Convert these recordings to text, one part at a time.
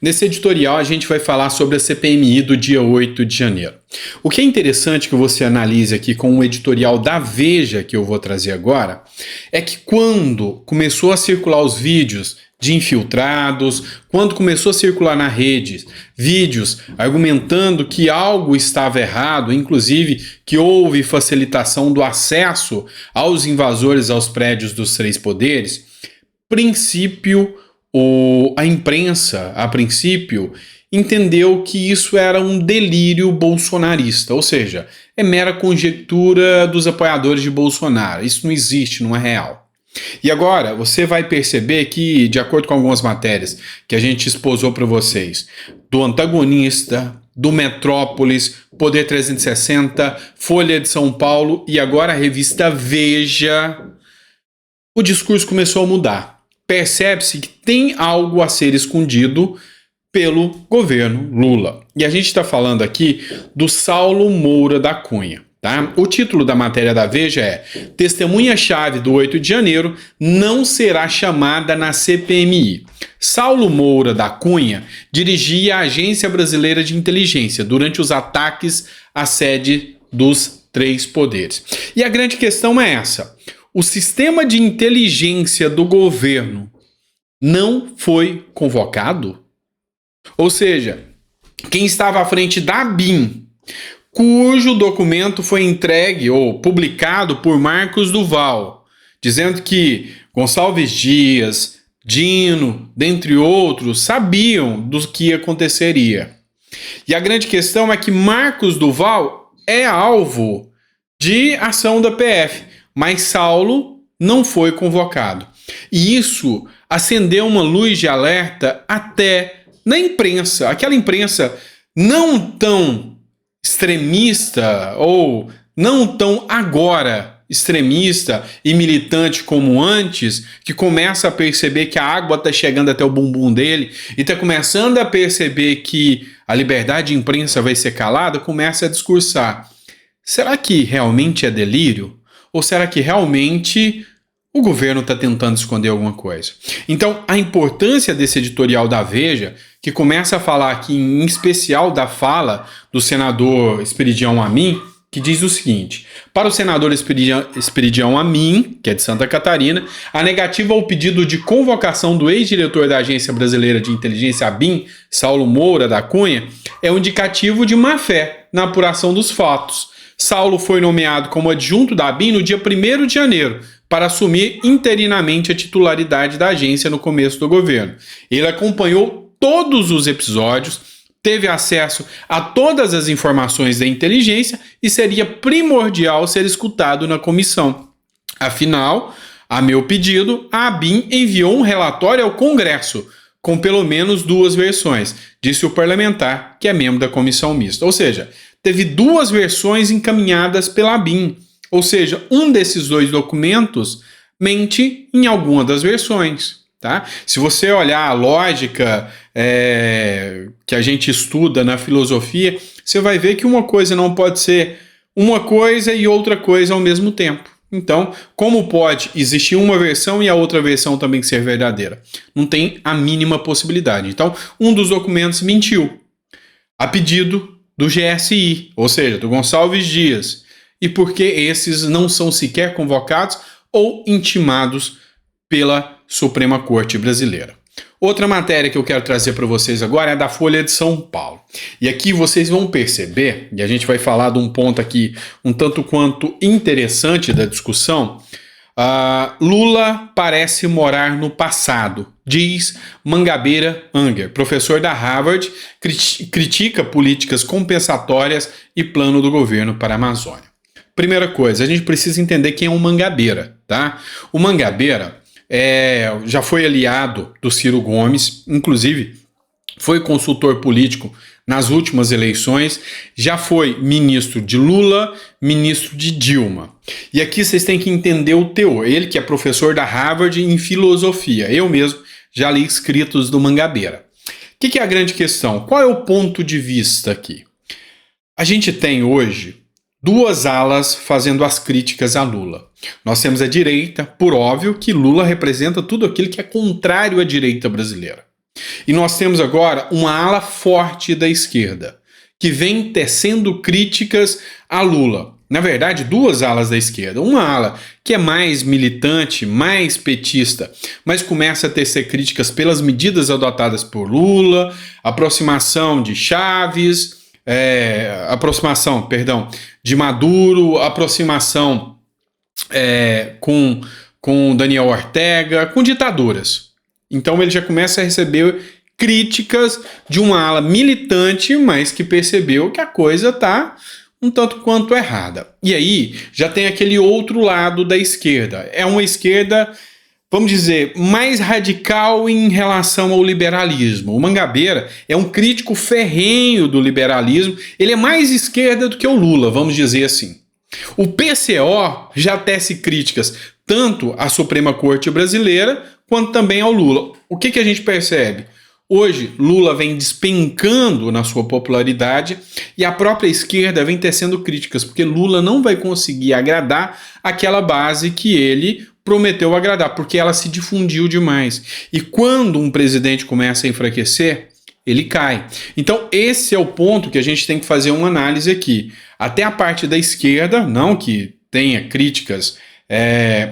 Nesse editorial, a gente vai falar sobre a CPMI do dia 8 de janeiro. O que é interessante que você analise aqui com o editorial da Veja, que eu vou trazer agora, é que quando começou a circular os vídeos de infiltrados, quando começou a circular na rede vídeos argumentando que algo estava errado, inclusive que houve facilitação do acesso aos invasores aos prédios dos três poderes, a imprensa, a princípio, entendeu que isso era um delírio bolsonarista, ou seja, é mera conjectura dos apoiadores de Bolsonaro. Isso não existe, não é real. E agora você vai perceber que, de acordo com algumas matérias que a gente exposou para vocês, do Antagonista, do Metrópolis, Poder 360, Folha de São Paulo e agora a revista Veja, o discurso começou a mudar. Percebe-se que tem algo a ser escondido pelo governo Lula. E a gente está falando aqui do Saulo Moura da Cunha. Tá? O título da matéria da Veja é: Testemunha-chave do 8 de janeiro não será chamada na CPMI. Saulo Moura da Cunha dirigia a Agência Brasileira de Inteligência durante os ataques à sede dos três poderes. E a grande questão é essa: o sistema de inteligência do governo não foi convocado? Ou seja, quem estava à frente da ABIN, cujo documento foi entregue ou publicado por Marcos Duval, dizendo que Gonçalves Dias, Dino, dentre outros, sabiam do que aconteceria. E a grande questão é que Marcos Duval é alvo de ação da PF, mas Saulo não foi convocado. E isso acendeu uma luz de alerta até na imprensa, aquela imprensa não tão extremista ou não tão agora extremista e militante como antes, que começa a perceber que a água está chegando até o bumbum dele e está começando a perceber que a liberdade de imprensa vai ser calada, começa a discursar. Será que realmente é delírio? Ou será que realmente o governo está tentando esconder alguma coisa? Então, a importância desse editorial da Veja, que começa a falar aqui em especial da fala do senador Esperidião Amin, que diz o seguinte: para o senador Esperidião Amin, que é de Santa Catarina, a negativa ao pedido de convocação do ex-diretor da Agência Brasileira de Inteligência, ABIN, Saulo Moura da Cunha, é um indicativo de má-fé na apuração dos fatos. Saulo foi nomeado como adjunto da ABIN no dia 1º de janeiro, para assumir interinamente a titularidade da agência no começo do governo. Ele acompanhou todos os episódios, teve acesso a todas as informações da inteligência e seria primordial ser escutado na comissão. Afinal, a meu pedido, a ABIN enviou um relatório ao Congresso, com pelo menos 2 versões, disse o parlamentar, que é membro da comissão mista. Ou seja, teve 2 versões encaminhadas pela ABIN. Ou seja, um desses 2 documentos mente em alguma das versões. Tá? Se você olhar a lógica que a gente estuda na filosofia, você vai ver que uma coisa não pode ser uma coisa e outra coisa ao mesmo tempo. Então, como pode existir uma versão e a outra versão também ser verdadeira? Não tem a mínima possibilidade. Então, um dos documentos mentiu, a pedido do GSI, ou seja, do Gonçalves Dias, e porque esses não são sequer convocados ou intimados pela Suprema Corte Brasileira. Outra matéria que eu quero trazer para vocês agora é da Folha de São Paulo. E aqui vocês vão perceber, e a gente vai falar de um ponto aqui um tanto quanto interessante da discussão. Lula parece morar no passado, diz Mangabeira Unger, professor da Harvard, critica políticas compensatórias e plano do governo para a Amazônia. Primeira coisa, a gente precisa entender quem é o Mangabeira, tá? O Mangabeira já foi aliado do Ciro Gomes, inclusive foi consultor político nas últimas eleições, já foi ministro de Lula, ministro de Dilma. E aqui vocês têm que entender o teor. Ele que é professor da Harvard em filosofia. Eu mesmo já li escritos do Mangabeira. O que é a grande questão? Qual é o ponto de vista aqui? A gente tem hoje 2 alas fazendo as críticas a Lula. Nós temos a direita, por óbvio que Lula representa tudo aquilo que é contrário à direita brasileira. E nós temos agora uma ala forte da esquerda, que vem tecendo críticas a Lula. Na verdade, duas alas da esquerda. Uma ala que é mais militante, mais petista, mas começa a tecer críticas pelas medidas adotadas por Lula, aproximação de Chaves, de Maduro, aproximação com Daniel Ortega, com ditaduras. Então ele já começa a receber críticas de uma ala militante, mas que percebeu que a coisa está um tanto quanto errada. E aí já tem aquele outro lado da esquerda. É uma esquerda, vamos dizer, mais radical em relação ao liberalismo. O Mangabeira é um crítico ferrenho do liberalismo. Ele é mais esquerda do que o Lula, vamos dizer assim. O PCO já tece críticas tanto à Suprema Corte brasileira quanto também ao Lula. O que a gente percebe? Hoje, Lula vem despencando na sua popularidade e a própria esquerda vem tecendo críticas, porque Lula não vai conseguir agradar aquela base que ele prometeu agradar, porque ela se difundiu demais. E quando um presidente começa a enfraquecer, ele cai. Então, esse é o ponto que a gente tem que fazer uma análise aqui. Até a parte da esquerda, não que tenha críticas,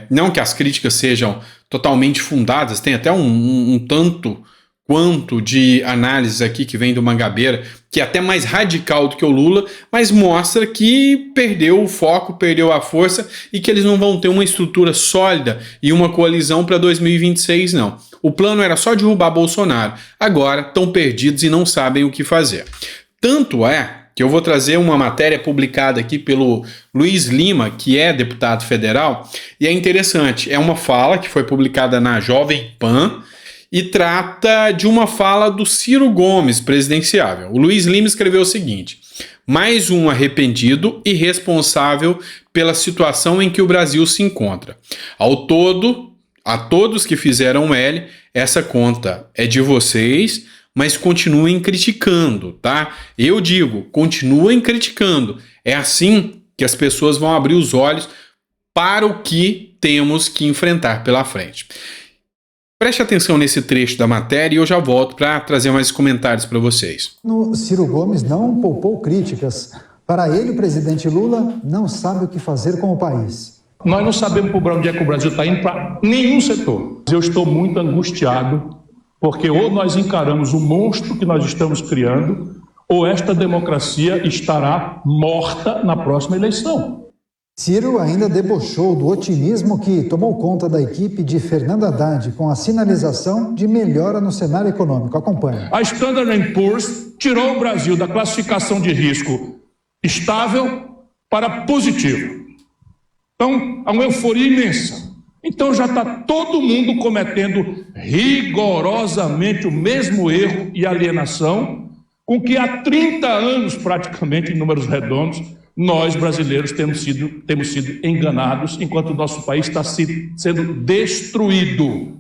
não que as críticas sejam totalmente fundadas, tem até um tanto quanto de análise aqui que vem do Mangabeira, que é até mais radical do que o Lula, mas mostra que perdeu o foco, perdeu a força e que eles não vão ter uma estrutura sólida e uma coalizão para 2026, não. O plano era só derrubar Bolsonaro. Agora estão perdidos e não sabem o que fazer. Tanto é que eu vou trazer uma matéria publicada aqui pelo Luiz Lima, que é deputado federal, e é interessante, é uma fala que foi publicada na Jovem Pan, e trata de uma fala do Ciro Gomes, presidenciável. O Luiz Lima escreveu o seguinte: mais um arrependido e responsável pela situação em que o Brasil se encontra. A todos que fizeram L, essa conta é de vocês, mas continuem criticando, tá? Eu digo, continuem criticando. É assim que as pessoas vão abrir os olhos para o que temos que enfrentar pela frente. Preste atenção nesse trecho da matéria e eu já volto para trazer mais comentários para vocês. Ciro Gomes não poupou críticas. Para ele, o presidente Lula não sabe o que fazer com o país. Nós não sabemos para onde é que o Brasil está indo para nenhum setor. Eu estou muito angustiado, porque ou nós encaramos o monstro que nós estamos criando, ou esta democracia estará morta na próxima eleição. Ciro ainda debochou do otimismo que tomou conta da equipe de Fernando Haddad com a sinalização de melhora no cenário econômico. Acompanhe. A Standard & Poor's tirou o Brasil da classificação de risco estável para positivo. Então, há uma euforia imensa. Então já está todo mundo cometendo rigorosamente o mesmo erro e alienação com que há 30 anos, praticamente, em números redondos, nós, brasileiros, temos sido enganados, enquanto o nosso país está sendo destruído.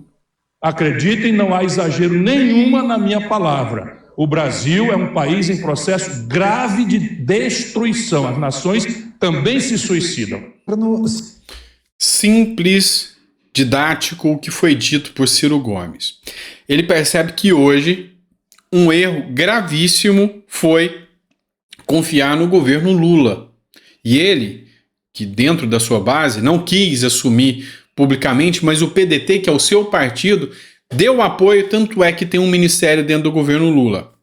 Acreditem, não há exagero nenhuma na minha palavra. O Brasil é um país em processo grave de destruição. As nações também se suicidam. Simples, didático, o que foi dito por Ciro Gomes. Ele percebe que hoje um erro gravíssimo foi confiar no governo Lula. E ele, que dentro da sua base não quis assumir publicamente, mas o PDT, que é o seu partido, deu apoio, tanto é que tem um ministério dentro do governo Lula.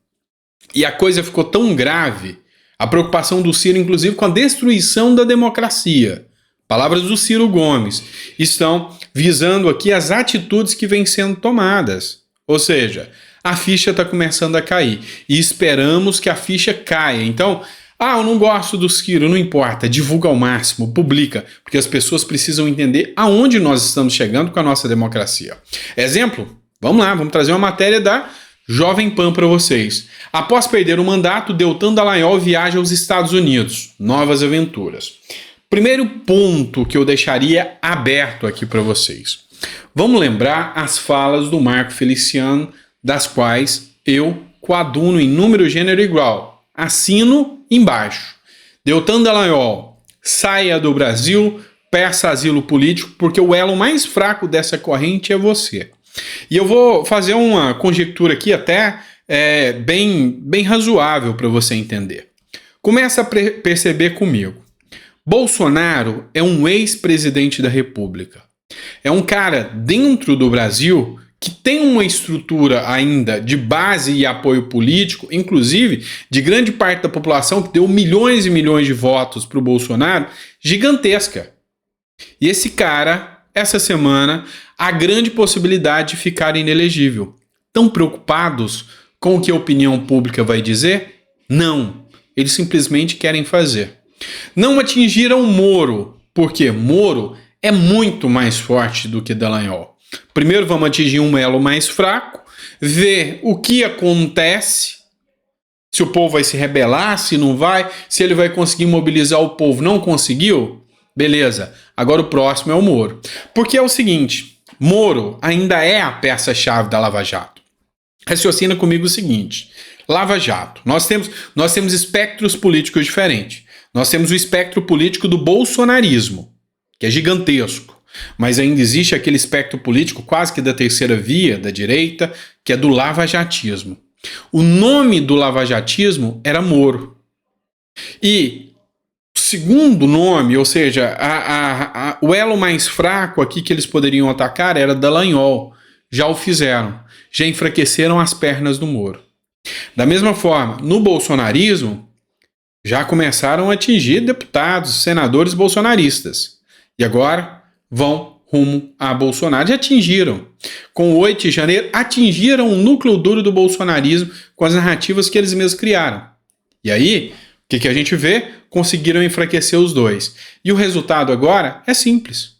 E a coisa ficou tão grave, a preocupação do Ciro, inclusive, com a destruição da democracia. Palavras do Ciro Gomes estão visando aqui as atitudes que vêm sendo tomadas. Ou seja, a ficha está começando a cair. E esperamos que a ficha caia. Então, eu não gosto do Ciro, não importa, divulga ao máximo, publica, porque as pessoas precisam entender aonde nós estamos chegando com a nossa democracia. Exemplo? Vamos lá, vamos trazer uma matéria da Jovem Pan para vocês. Após perder o mandato, Deltan Dallagnol viaja aos Estados Unidos. Novas aventuras. Primeiro ponto que eu deixaria aberto aqui para vocês. Vamos lembrar as falas do Marco Feliciano, das quais eu coaduno em número, gênero igual. Assino embaixo. Deltan Dallagnol, saia do Brasil, peça asilo político, porque o elo mais fraco dessa corrente é você. E eu vou fazer uma conjectura aqui até bem razoável para você entender. Começa a perceber comigo. Bolsonaro é um ex-presidente da República. É um cara dentro do Brasil que tem uma estrutura ainda de base e apoio político, inclusive de grande parte da população que deu milhões e milhões de votos para o Bolsonaro, gigantesca. E esse cara, essa semana, há grande possibilidade de ficar inelegível. Estão preocupados com o que a opinião pública vai dizer? Não. Eles simplesmente querem fazer. Não atingiram Moro, porque Moro é muito mais forte do que Dallagnol. Primeiro vamos atingir um elo mais fraco, ver o que acontece, se o povo vai se rebelar, se não vai, se ele vai conseguir mobilizar o povo. Não conseguiu? Beleza, agora o próximo é o Moro. Porque é o seguinte, Moro ainda é a peça-chave da Lava Jato. Raciocina comigo o seguinte, Lava Jato, nós temos espectros políticos diferentes. Nós temos o espectro político do bolsonarismo, que é gigantesco, mas ainda existe aquele espectro político quase que da terceira via, da direita, que é do lavajatismo. O nome do lavajatismo era Moro. E o segundo nome, ou seja, o elo mais fraco aqui que eles poderiam atacar era Dallagnol. Já o fizeram, já enfraqueceram as pernas do Moro. Da mesma forma, no bolsonarismo, já começaram a atingir deputados, senadores bolsonaristas. E agora vão rumo a Bolsonaro. Já atingiram. Com o 8 de janeiro, atingiram o núcleo duro do bolsonarismo com as narrativas que eles mesmos criaram. E aí, o que a gente vê? Conseguiram enfraquecer os dois. E o resultado agora é simples.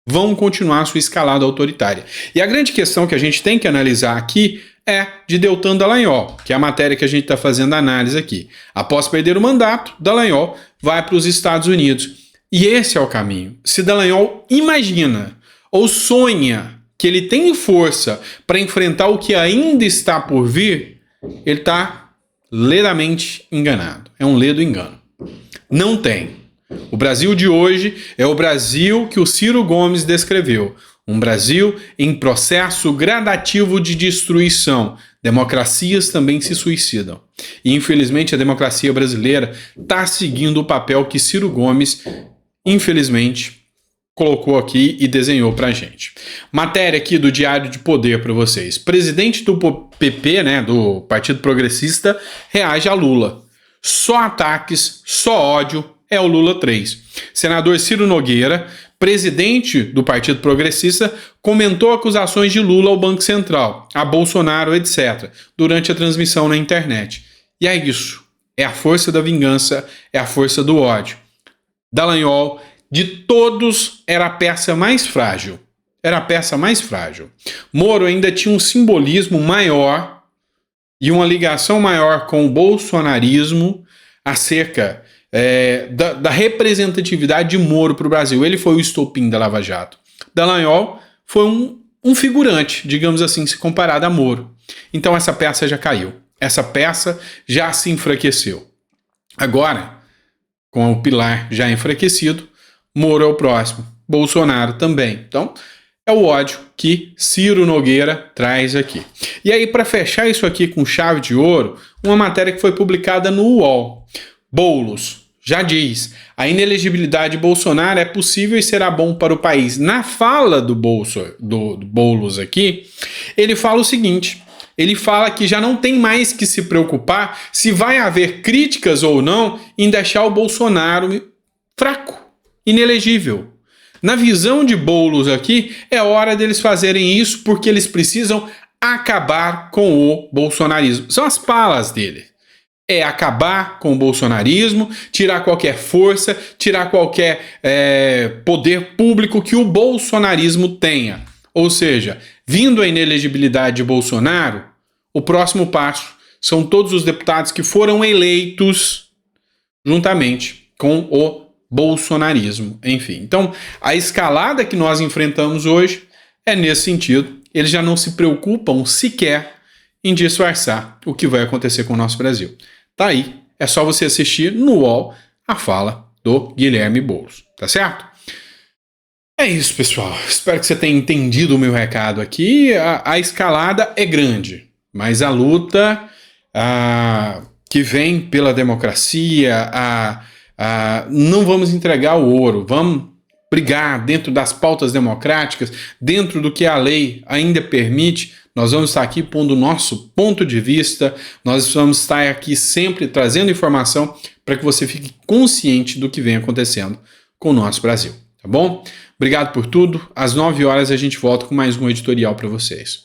Vão continuar sua escalada autoritária. E a grande questão que a gente tem que analisar aqui é de Deltan Dallagnol, que é a matéria que a gente está fazendo análise aqui. Após perder o mandato, Dallagnol vai para os Estados Unidos. E esse é o caminho. Se Dallagnol imagina ou sonha que ele tem força para enfrentar o que ainda está por vir, ele está ledamente enganado. É um ledo engano. Não tem. O Brasil de hoje é o Brasil que o Ciro Gomes descreveu. Um Brasil em processo gradativo de destruição. Democracias também se suicidam. E, infelizmente, a democracia brasileira está seguindo o papel que Ciro Gomes, infelizmente, colocou aqui e desenhou para a gente. Matéria aqui do Diário de Poder para vocês. Presidente do PP, do Partido Progressista, reage a Lula. Só ataques, só ódio, é o Lula 3. Senador Ciro Nogueira, presidente do Partido Progressista, comentou acusações de Lula ao Banco Central, a Bolsonaro, etc., durante a transmissão na internet. E é isso. É a força da vingança, é a força do ódio. Dallagnol, de todos, era a peça mais frágil. Era a peça mais frágil. Moro ainda tinha um simbolismo maior e uma ligação maior com o bolsonarismo acerca da representatividade de Moro para o Brasil. Ele foi o estopim da Lava Jato. Dallagnol foi um figurante, digamos assim, se comparado a Moro. Então essa peça já caiu. Essa peça já se enfraqueceu. Agora, com o pilar já enfraquecido, Moro é o próximo. Bolsonaro também. Então, é o ódio que Ciro Nogueira traz aqui. E aí, para fechar isso aqui com chave de ouro, uma matéria que foi publicada no UOL. Boulos já diz, a inelegibilidade de Bolsonaro é possível e será bom para o país. Na fala do Boulos aqui, ele fala o seguinte, ele fala que já não tem mais que se preocupar se vai haver críticas ou não em deixar o Bolsonaro fraco, inelegível. Na visão de Boulos aqui, é hora deles fazerem isso porque eles precisam acabar com o bolsonarismo. São as palavras dele. É acabar com o bolsonarismo, tirar qualquer força, tirar qualquer poder público que o bolsonarismo tenha. Ou seja, vindo a inelegibilidade de Bolsonaro, o próximo passo são todos os deputados que foram eleitos juntamente com o bolsonarismo. Enfim, então a escalada que nós enfrentamos hoje é nesse sentido. Eles já não se preocupam sequer em disfarçar o que vai acontecer com o nosso Brasil. Tá aí, é só você assistir no UOL a fala do Guilherme Boulos, tá certo? É isso, pessoal. Espero que você tenha entendido o meu recado aqui. A escalada é grande, mas a luta que vem pela democracia, não vamos entregar o ouro, vamos brigar dentro das pautas democráticas, dentro do que a lei ainda permite. Nós vamos estar aqui pondo o nosso ponto de vista, nós vamos estar aqui sempre trazendo informação para que você fique consciente do que vem acontecendo com o nosso Brasil, tá bom? Obrigado por tudo. Às 9 horas a gente volta com mais um editorial para vocês.